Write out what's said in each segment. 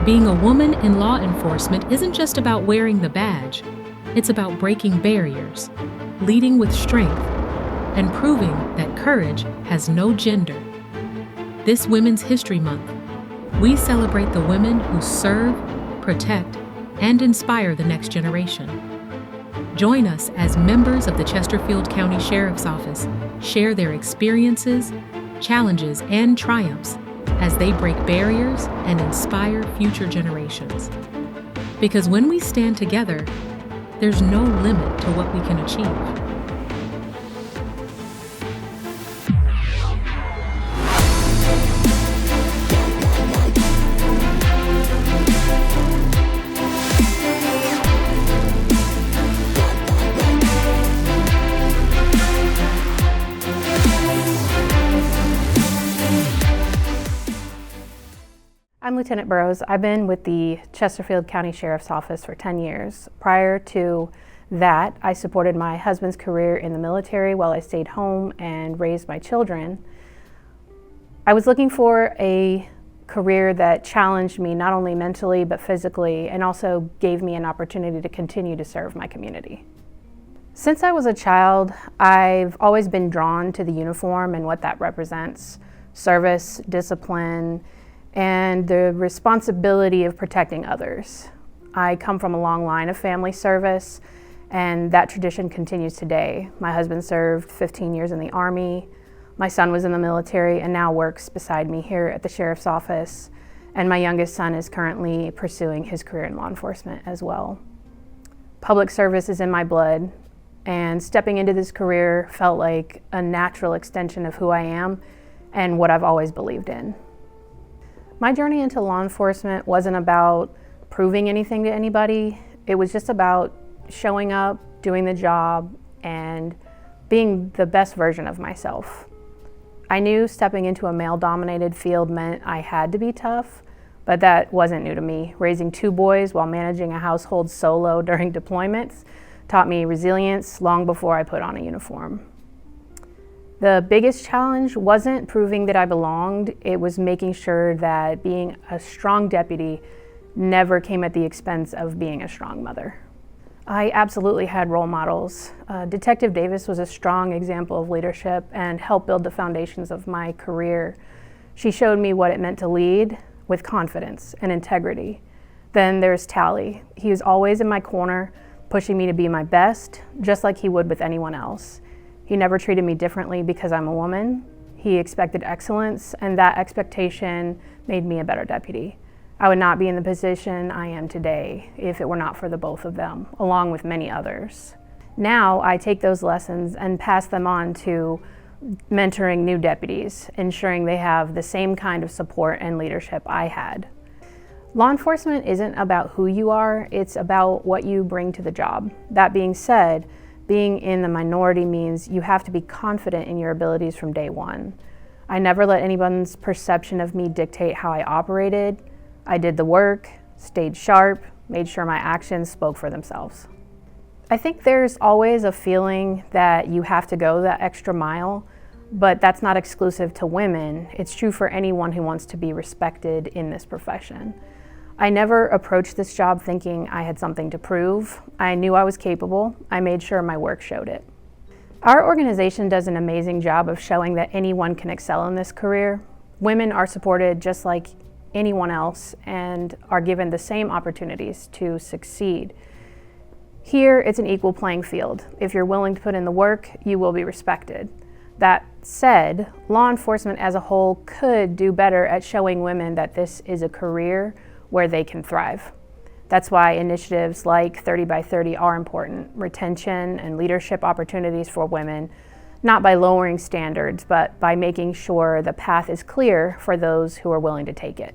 Being a woman in law enforcement isn't just about wearing the badge. It's about breaking barriers, leading with strength, and proving that courage has no gender. This Women's History Month, we celebrate the women who serve, protect, and inspire the next generation. Join us as members of the Chesterfield County Sheriff's Office share their experiences, challenges, and triumphs as they break barriers and inspire future generations. Because when we stand together, there's no limit to what we can achieve. I'm Lieutenant Burroughs. I've been with the Chesterfield County Sheriff's Office for 10 years. Prior to that, I supported my husband's career in the military while I stayed home and raised my children. I was looking for a career that challenged me not only mentally but physically, and also gave me an opportunity to continue to serve my community. Since I was a child, I've always been drawn to the uniform and what that represents: service, discipline, and the responsibility of protecting others. I come from a long line of family service, and that tradition continues today. My husband served 15 years in the Army, my son was in the military and now works beside me here at the Sheriff's Office, and my youngest son is currently pursuing his career in law enforcement as well. Public service is in my blood, and stepping into this career felt like a natural extension of who I am and what I've always believed in. My journey into law enforcement wasn't about proving anything to anybody. It was just about showing up, doing the job, and being the best version of myself. I knew stepping into a male-dominated field meant I had to be tough, but that wasn't new to me. Raising 2 boys while managing a household solo during deployments taught me resilience long before I put on a uniform. The biggest challenge wasn't proving that I belonged, it was making sure that being a strong deputy never came at the expense of being a strong mother. I absolutely had role models. Detective Davis was a strong example of leadership and helped build the foundations of my career. She showed me what it meant to lead with confidence and integrity. Then there's Tally. He was always in my corner, pushing me to be my best, just like he would with anyone else. He never treated me differently because I'm a woman. He expected excellence, and that expectation made me a better deputy. I would not be in the position I am today if it were not for the both of them, along with many others. Now I take those lessons and pass them on to mentoring new deputies, ensuring they have the same kind of support and leadership I had. Law enforcement isn't about who you are, it's about what you bring to the job. That being said, being in the minority means you have to be confident in your abilities from day one. I never let anyone's perception of me dictate how I operated. I did the work, stayed sharp, made sure my actions spoke for themselves. I think there's always a feeling that you have to go that extra mile, but that's not exclusive to women. It's true for anyone who wants to be respected in this profession. I never approached this job thinking I had something to prove. I knew I was capable. I made sure my work showed it. Our organization does an amazing job of showing that anyone can excel in this career. Women are supported just like anyone else and are given the same opportunities to succeed. Here, it's an equal playing field. If you're willing to put in the work, you will be respected. That said, law enforcement as a whole could do better at showing women that this is a career where they can thrive. That's why initiatives like 30 by 30 are important. Retention and leadership opportunities for women, not by lowering standards, but by making sure the path is clear for those who are willing to take it.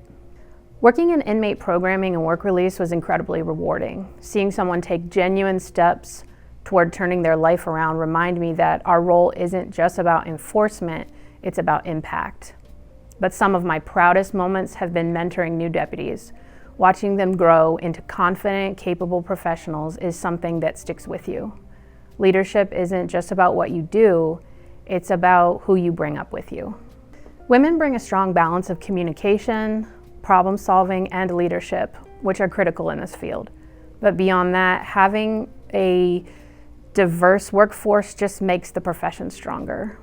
Working in inmate programming and work release was incredibly rewarding. Seeing someone take genuine steps toward turning their life around remind me that our role isn't just about enforcement, it's about impact. But some of my proudest moments have been mentoring new deputies. Watching them grow into confident, capable professionals is something that sticks with you. Leadership isn't just about what you do, it's about who you bring up with you. Women bring a strong balance of communication, problem solving, and leadership, which are critical in this field. But beyond that, having a diverse workforce just makes the profession stronger.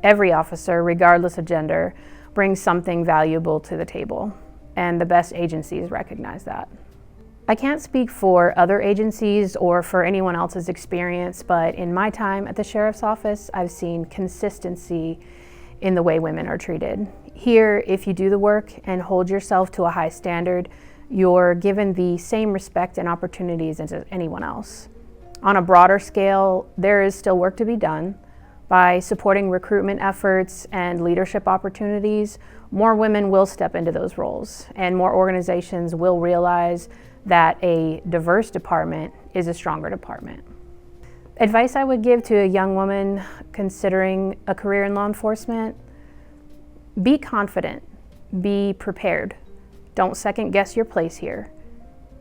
Every officer, regardless of gender, brings something valuable to the table, and the best agencies recognize that. I can't speak for other agencies or for anyone else's experience, but in my time at the Sheriff's Office, I've seen consistency in the way women are treated. Here, if you do the work and hold yourself to a high standard, you're given the same respect and opportunities as anyone else. On a broader scale, there is still work to be done. By supporting recruitment efforts and leadership opportunities, more women will step into those roles, and more organizations will realize that a diverse department is a stronger department. Advice I would give to a young woman considering a career in law enforcement: be confident, be prepared. Don't second guess your place here.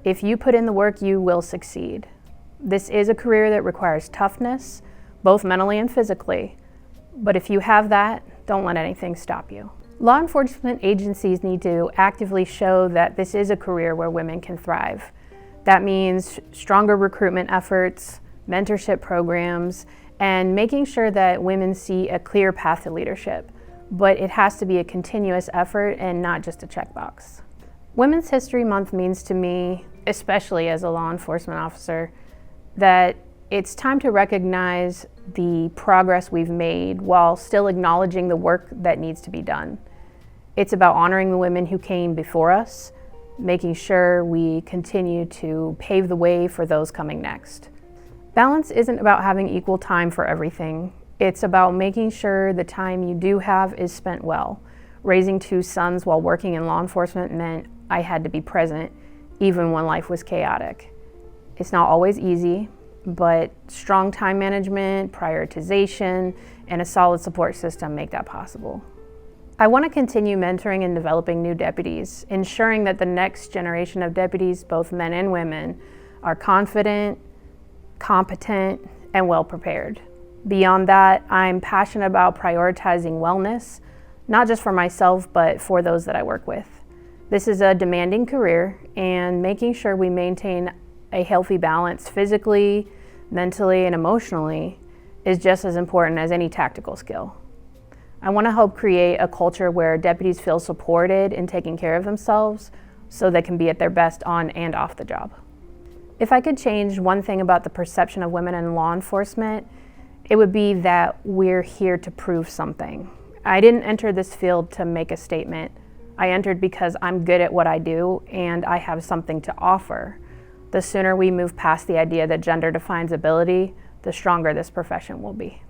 If you put in the work, you will succeed. This is a career that requires toughness, both mentally and physically, but if you have that, don't let anything stop you. Law enforcement agencies need to actively show that this is a career where women can thrive. That means stronger recruitment efforts, mentorship programs, and making sure that women see a clear path to leadership. But it has to be a continuous effort and not just a checkbox. Women's History Month means to me, especially as a law enforcement officer, that it's time to recognize the progress we've made while still acknowledging the work that needs to be done. It's about honoring the women who came before us, making sure we continue to pave the way for those coming next. Balance isn't about having equal time for everything. It's about making sure the time you do have is spent well. Raising 2 sons while working in law enforcement meant I had to be present, even when life was chaotic. It's not always easy, but strong time management, prioritization, and a solid support system make that possible. I want to continue mentoring and developing new deputies, ensuring that the next generation of deputies, both men and women, are confident, competent, and well prepared. Beyond that, I'm passionate about prioritizing wellness, not just for myself, but for those that I work with. This is a demanding career, and making sure we maintain a healthy balance physically, mentally, and emotionally is just as important as any tactical skill. I want to help create a culture where deputies feel supported in taking care of themselves so they can be at their best on and off the job. If I could change one thing about the perception of women in law enforcement, it would be that we're here to prove something. I didn't enter this field to make a statement. I entered because I'm good at what I do and I have something to offer. The sooner we move past the idea that gender defines ability, the stronger this profession will be.